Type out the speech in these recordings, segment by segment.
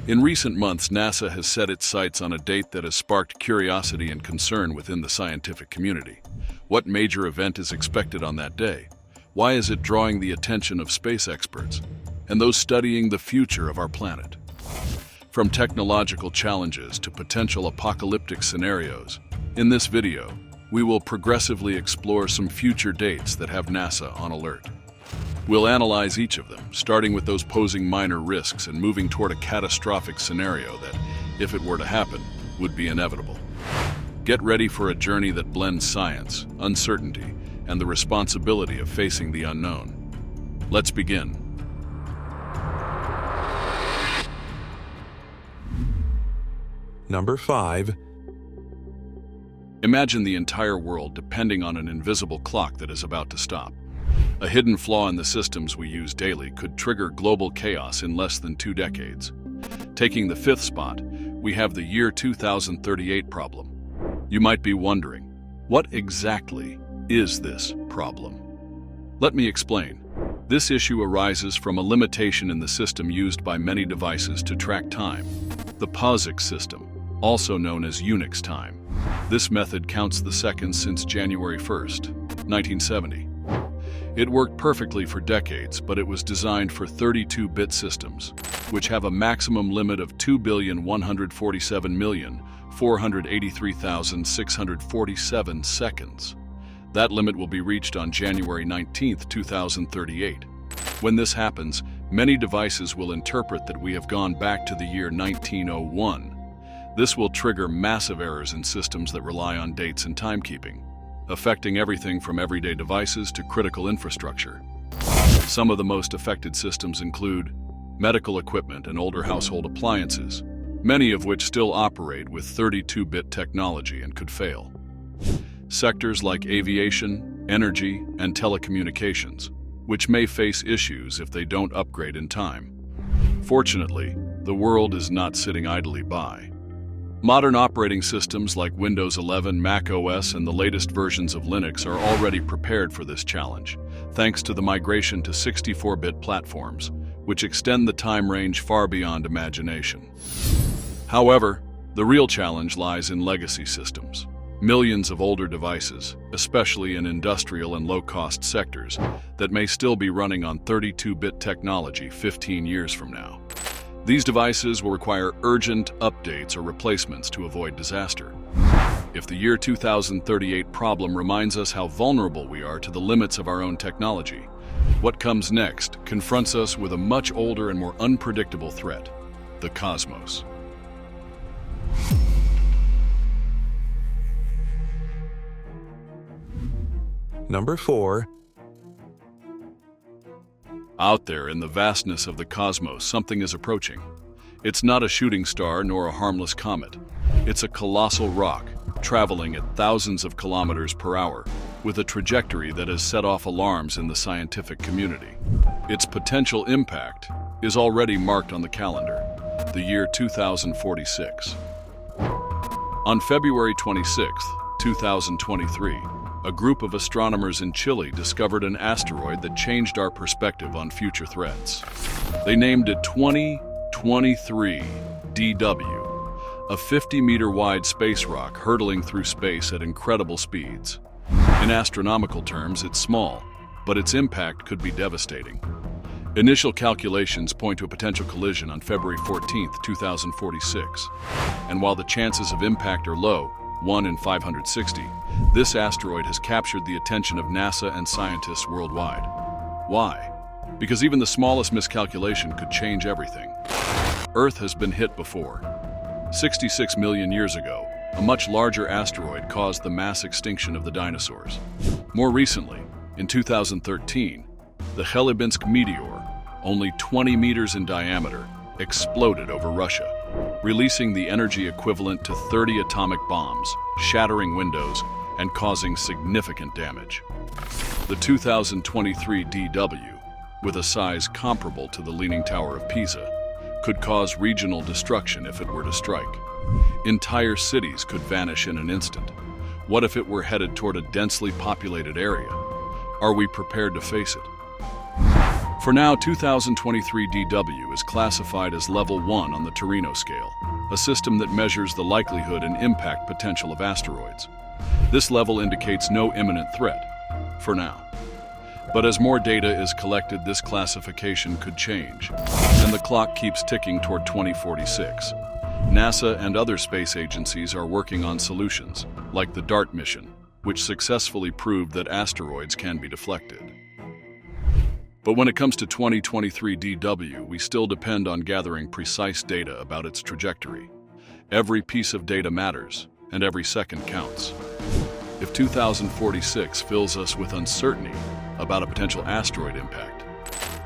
In recent months, NASA has set its sights on a date that has sparked curiosity and concern within the scientific community. What major event is expected on that day? Why is it drawing the attention of space experts and those studying the future of our planet? From technological challenges to potential apocalyptic scenarios, in this video, we will progressively explore some future dates that have NASA on alert. We'll analyze each of them, starting with those posing minor risks and moving toward a catastrophic scenario that, if it were to happen, would be inevitable. Get ready for a journey that blends science, uncertainty, and the responsibility of facing the unknown. Let's begin. Number 5. Imagine the entire world depending on an invisible clock that is about to stop. A hidden flaw in the systems we use daily could trigger global chaos in less than 2 decades. Taking the 5th spot, we have the year 2038 problem. You might be wondering, what exactly is this problem? Let me explain. This issue arises from a limitation in the system used by many devices to track time, the POSIX system, also known as Unix time. This method counts the seconds since January 1st, 1970. It worked perfectly for decades, but it was designed for 32-bit systems, which have a maximum limit of 2,147,483,647 seconds. That limit will be reached on January 19, 2038. When this happens, many devices will interpret that we have gone back to the year 1901. This will trigger massive errors in systems that rely on dates and timekeeping, affecting everything from everyday devices to critical infrastructure. Some of the most affected systems include medical equipment and older household appliances, many of which still operate with 32-bit technology and could fail. Sectors like aviation, energy, and telecommunications, which may face issues if they don't upgrade in time. Fortunately, the world is not sitting idly by. Modern operating systems like Windows 11, Mac OS, and the latest versions of Linux are already prepared for this challenge, thanks to the migration to 64-bit platforms, which extend the time range far beyond imagination. However, the real challenge lies in legacy systems. Millions of older devices, especially in industrial and low-cost sectors, that may still be running on 32-bit technology 15 years from now. These devices will require urgent updates or replacements to avoid disaster. If the year 2038 problem reminds us how vulnerable we are to the limits of our own technology, what comes next confronts us with a much older and more unpredictable threat: the cosmos. Number 4. Out there in the vastness of the cosmos, something is approaching. It's not a shooting star nor a harmless comet. It's a colossal rock, traveling at thousands of kilometers per hour, with a trajectory that has set off alarms in the scientific community. Its potential impact is already marked on the calendar: the year 2046. On February 26, 2023, a group of astronomers in Chile discovered an asteroid that changed our perspective on future threats. They named it 2023 DW, a 50-meter-wide space rock hurtling through space at incredible speeds. In astronomical terms, it's small, but its impact could be devastating. Initial calculations point to a potential collision on February 14, 2046. And while the chances of impact are low, 1 in 560, this asteroid has captured the attention of NASA and scientists worldwide. Why? Because even the smallest miscalculation could change everything. Earth has been hit before. 66 million years ago, a much larger asteroid caused the mass extinction of the dinosaurs. More recently, in 2013, the Chelyabinsk meteor, only 20 meters in diameter, exploded over Russia, releasing the energy equivalent to 30 atomic bombs, shattering windows, and causing significant damage. The 2023 DW, with a size comparable to the Leaning Tower of Pisa, could cause regional destruction if it were to strike. Entire cities could vanish in an instant. What if it were headed toward a densely populated area? Are we prepared to face it? For now, 2023 DW is classified as Level 1 on the Torino scale, a system that measures the likelihood and impact potential of asteroids. This level indicates no imminent threat, for now. But as more data is collected, this classification could change, and the clock keeps ticking toward 2046. NASA and other space agencies are working on solutions, like the DART mission, which successfully proved that asteroids can be deflected. But when it comes to 2023 DW, we still depend on gathering precise data about its trajectory. Every piece of data matters, and every second counts. If 2046 fills us with uncertainty about a potential asteroid impact,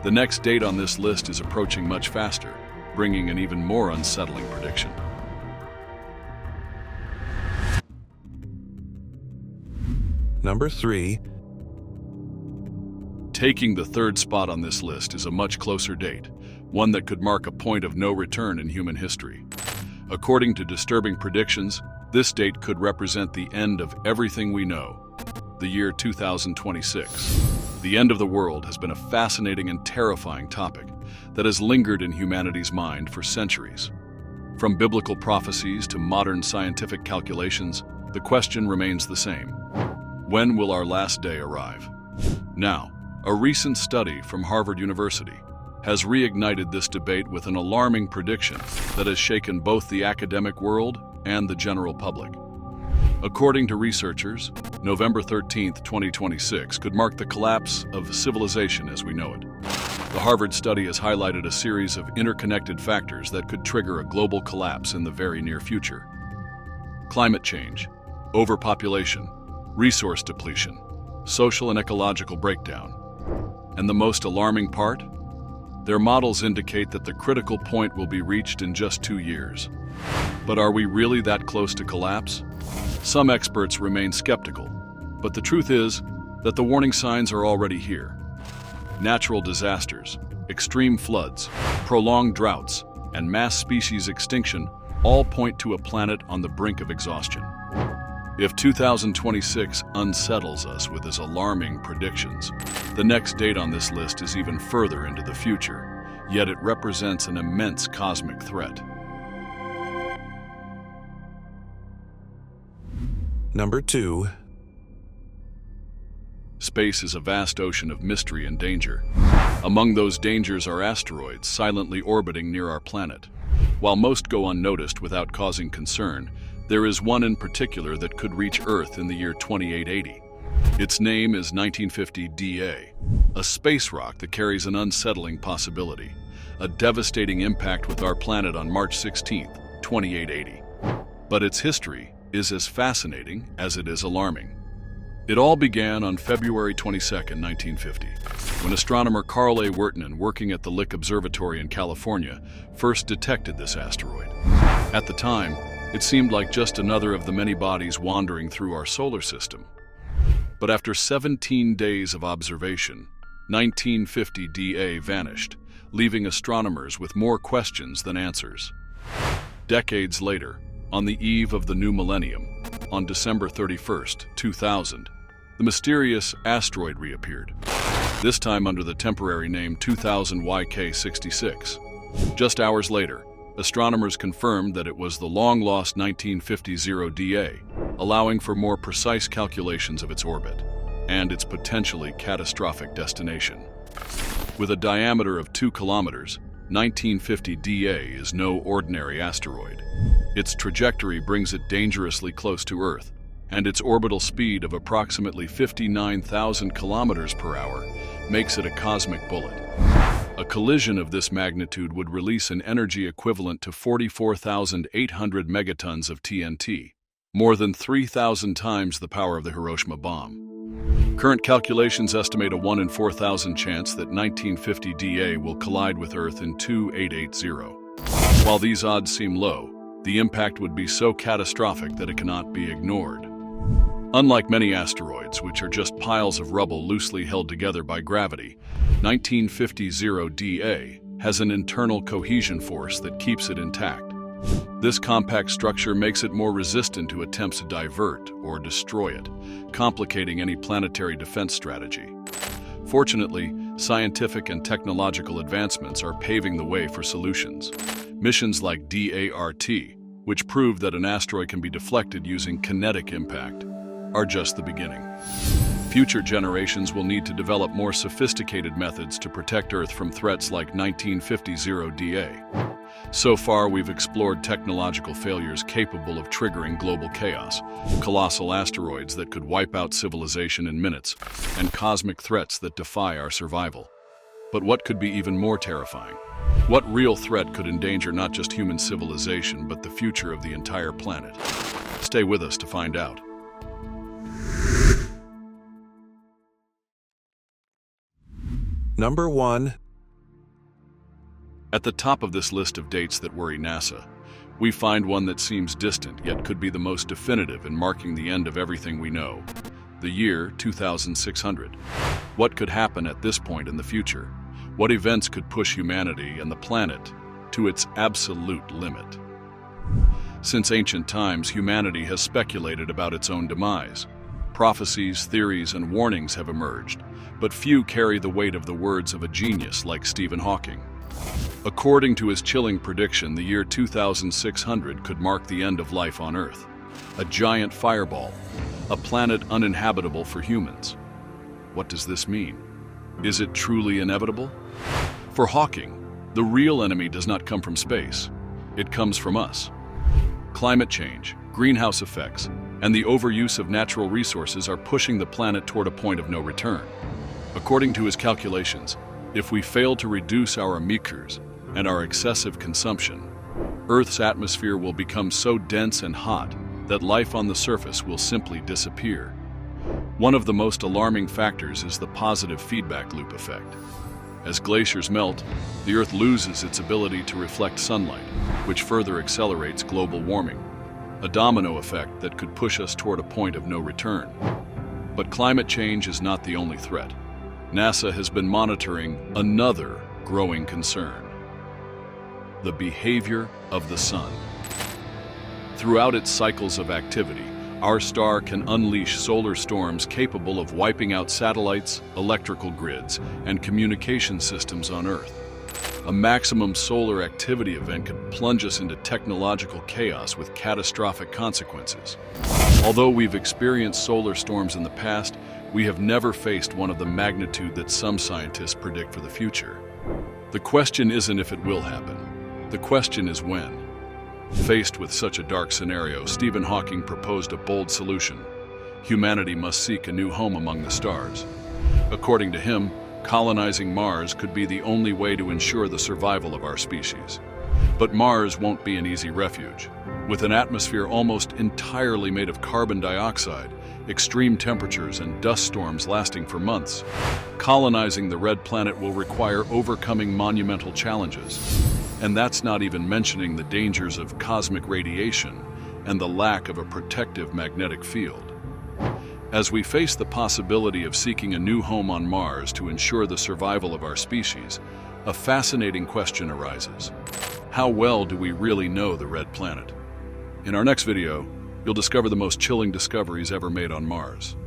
the next date on this list is approaching much faster, bringing an even more unsettling prediction. Number 3. Taking the third spot on this list is a much closer date, one that could mark a point of no return in human history. According to disturbing predictions, this date could represent the end of everything we know, the year 2026. The end of the world has been a fascinating and terrifying topic that has lingered in humanity's mind for centuries. From biblical prophecies to modern scientific calculations, the question remains the same. When will our last day arrive? Now, a recent study from Harvard University has reignited this debate with an alarming prediction that has shaken both the academic world and the general public. According to researchers, November 13, 2026 could mark the collapse of civilization as we know it. The Harvard study has highlighted a series of interconnected factors that could trigger a global collapse in the very near future. Climate change, overpopulation, resource depletion, social and ecological breakdown. And the most alarming part? Their models indicate that the critical point will be reached in just 2 years. But are we really that close to collapse? Some experts remain skeptical, but the truth is that the warning signs are already here. Natural disasters, extreme floods, prolonged droughts, and mass species extinction all point to a planet on the brink of exhaustion. If 2026 unsettles us with its alarming predictions, the next date on this list is even further into the future, yet it represents an immense cosmic threat. Number 2. Space is a vast ocean of mystery and danger. Among those dangers are asteroids silently orbiting near our planet. While most go unnoticed without causing concern, there is one in particular that could reach Earth in the year 2880. Its name is 1950 DA, a space rock that carries an unsettling possibility, a devastating impact with our planet on March 16, 2880. But its history is as fascinating as it is alarming. It all began on February 22, 1950, when astronomer Carl A. Wirtanen, working at the Lick Observatory in California, first detected this asteroid. At the time, it seemed like just another of the many bodies wandering through our solar system. But after 17 days of observation, 1950 DA vanished, leaving astronomers with more questions than answers. Decades later, on the eve of the new millennium, on December 31, 2000, the mysterious asteroid reappeared, this time under the temporary name 2000 YK66. Just hours later, astronomers confirmed that it was the long-lost 1950 0DA, allowing for more precise calculations of its orbit and its potentially catastrophic destination. With a diameter of 2 kilometers, 1950 DA is no ordinary asteroid. Its trajectory brings it dangerously close to Earth, and its orbital speed of approximately 59,000 kilometers per hour makes it a cosmic bullet. A collision of this magnitude would release an energy equivalent to 44,800 megatons of TNT, more than 3,000 times the power of the Hiroshima bomb. Current calculations estimate a 1 in 4,000 chance that 1950 DA will collide with Earth in 2880. While these odds seem low, the impact would be so catastrophic that it cannot be ignored. Unlike many asteroids, which are just piles of rubble loosely held together by gravity, 1950 0DA has an internal cohesion force that keeps it intact. This compact structure makes it more resistant to attempts to divert or destroy it, complicating any planetary defense strategy. Fortunately, Scientific and technological advancements are paving the way for solutions. Missions like DART, which prove that an asteroid can be deflected using kinetic impact, are just the beginning. Future generations will need to develop more sophisticated methods to protect Earth from threats like 1950 0DA. So far, we've explored technological failures capable of triggering global chaos, colossal asteroids that could wipe out civilization in minutes, and cosmic threats that defy our survival. But what could be even more terrifying? What real threat could endanger not just human civilization, but the future of the entire planet? Stay with us to find out. Number 1. At the top of this list of dates that worry NASA, we find one that seems distant yet could be the most definitive in marking the end of everything we know. The year 2600. What could happen at this point in the future? What events could push humanity and the planet to its absolute limit? Since ancient times, humanity has speculated about its own demise. Prophecies, theories, and warnings have emerged, but few carry the weight of the words of a genius like Stephen Hawking. According to his chilling prediction, the year 2600 could mark the end of life on Earth. A giant fireball, a planet uninhabitable for humans. What does this mean? Is it truly inevitable? For Hawking, the real enemy does not come from space. It comes from us. Climate change, greenhouse effects, and the overuse of natural resources are pushing the planet toward a point of no return. According to his calculations, if we fail to reduce our emitters and our excessive consumption, Earth's atmosphere will become so dense and hot that life on the surface will simply disappear. One of the most alarming factors is the positive feedback loop effect. As glaciers melt, the Earth loses its ability to reflect sunlight, which further accelerates global warming, a domino effect that could push us toward a point of no return. But climate change is not the only threat. NASA has been monitoring another growing concern: the behavior of the sun. Throughout its cycles of activity, our star can unleash solar storms capable of wiping out satellites, electrical grids, and communication systems on Earth. A maximum solar activity event could plunge us into technological chaos with catastrophic consequences. Although we've experienced solar storms in the past, we have never faced one of the magnitude that some scientists predict for the future. The question isn't if it will happen. The question is when. Faced with such a dark scenario, Stephen Hawking proposed a bold solution. Humanity must seek a new home among the stars. According to him, colonizing Mars could be the only way to ensure the survival of our species. But Mars won't be an easy refuge. With an atmosphere almost entirely made of carbon dioxide, extreme temperatures, and dust storms lasting for months, colonizing the red planet will require overcoming monumental challenges. And that's not even mentioning the dangers of cosmic radiation and the lack of a protective magnetic field. As we face the possibility of seeking a new home on Mars to ensure the survival of our species, a fascinating question arises. How well do we really know the red planet? In our next video, you'll discover the most chilling discoveries ever made on Mars.